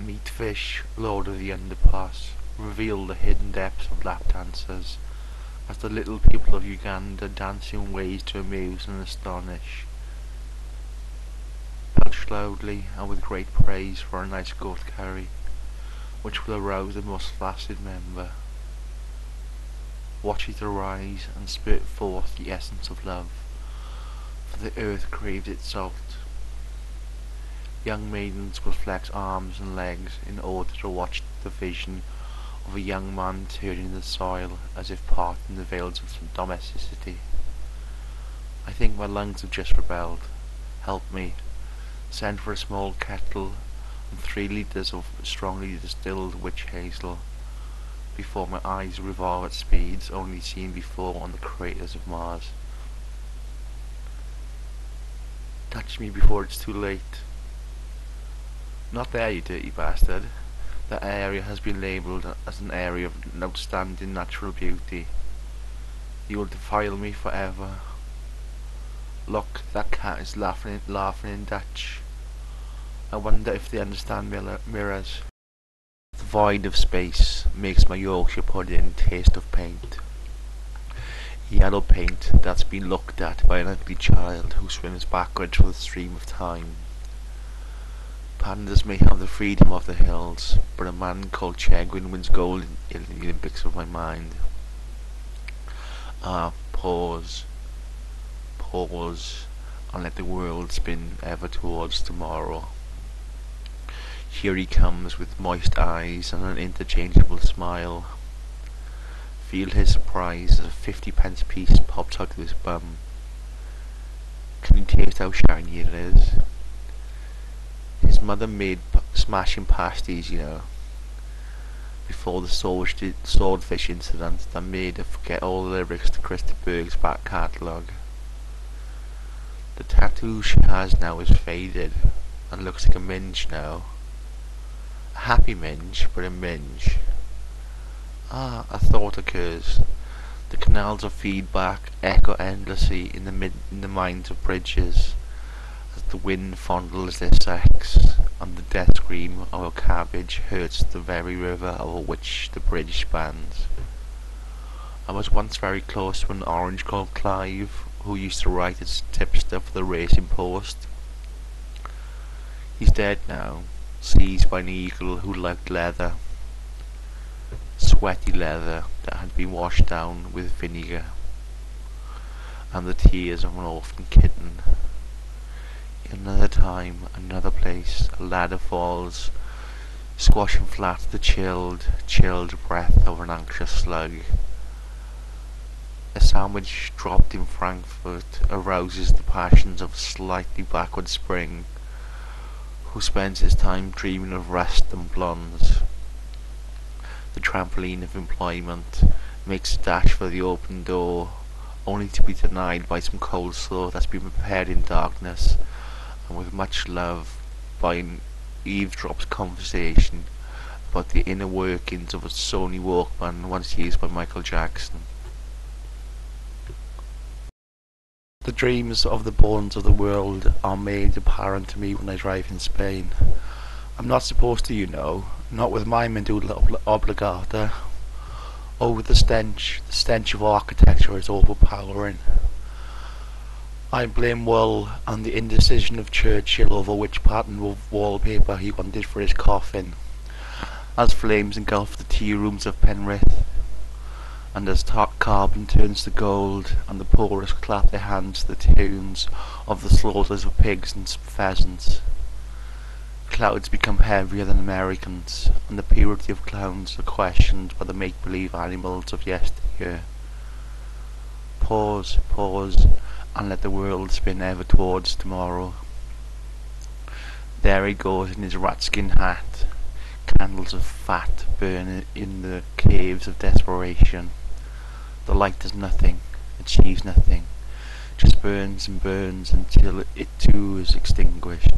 Meatfish, lord of the underpass, reveal the hidden depths of lap dancers, as the little people of Uganda dance in ways to amuse and astonish. Belch loudly and with great praise for a nice goat curry, which will arouse the most flaccid member. Watch it arise and spurt forth the essence of love, for the earth craves its salt. Young maidens will flex arms and legs in order to watch the vision of a young man turning the soil as if parting the veils of domesticity. I think my lungs have just rebelled. Help me. Send for a small kettle and 3 litres of strongly distilled witch hazel, before my eyes revolve at speeds only seen before on the craters of Mars. Touch me before it's too late. Not there, you dirty bastard. That area has been labelled as an area of outstanding natural beauty. You will defile me forever. Look, that cat is laughing in Dutch. I wonder if they understand mirrors. The void of space makes my Yorkshire pudding taste of paint. Yellow paint that's been looked at by an ugly child who swims backwards for the stream of time. Pandas may have the freedom of the hills, but a man called Chegwin wins gold in the Olympics of my mind. Ah, pause, and let the world spin ever towards tomorrow. Here he comes with moist eyes and an interchangeable smile. Feel his surprise as a 50p piece pops out of his bum. Can you taste how shiny it is? His mother made smashing pasties, before the swordfish incident that made her forget all the lyrics to Christa Berg's back catalogue. The tattoo she has now is faded and looks like a minge now. A happy minge, but a minge. Ah, a thought occurs. The canals of feedback echo endlessly in the minds of bridges, as the wind fondles their sex, and the death scream of a cabbage hurts the very river over which the bridge spans. I was once very close to an orange called Clive, who used to write its tipster for the Racing Post. He's dead now, seized by an eagle who liked leather. Sweaty leather that had been washed down with vinegar, and the tears of an orphan kitten. In another time, another place, a ladder falls, squashing flat the chilled breath of an anxious slug. A sandwich dropped in Frankfurt arouses the passions of a slightly backward spring, who spends his time dreaming of rest and blondes. The trampoline of employment makes a dash for the open door, only to be denied by some coleslaw that's been prepared in darkness and with much love by an eavesdrop's conversation about the inner workings of a Sony Walkman once used by Michael Jackson. The dreams of the bones of the world are made apparent to me when I drive in Spain. I'm not supposed to, not with my medulla oblongata. Oh, with the stench of architecture is overpowering. I blame Will and the indecision of Churchill over which pattern of wallpaper he wanted for his coffin, as flames engulf the tea rooms of Penrith, and as carbon turns to gold, and the poorest clap their hands to the tunes of the slaughters of pigs and pheasants. Clouds become heavier than Americans, and the purity of clowns are questioned by the make-believe animals of yesteryear. Pause, and let the world spin ever towards tomorrow. There he goes in his ratskin hat. Candles of fat burn in the caves of desperation. The light does nothing, achieves nothing, just burns and burns until it too is extinguished.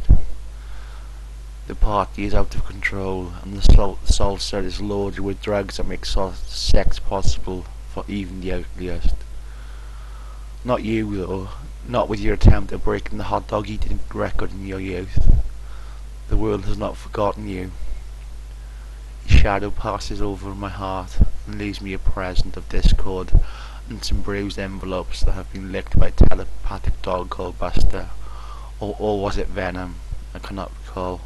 The party is out of control, and the salsa is loaded with drugs that make sex possible for even the ugliest. Not you, though. Not with your attempt at breaking the hot dog eating record in your youth. The world has not forgotten you. shadow passes over my heart and leaves me a present of discord and some bruised envelopes that have been licked by a telepathic dog called Buster. Or was it Venom? I cannot recall.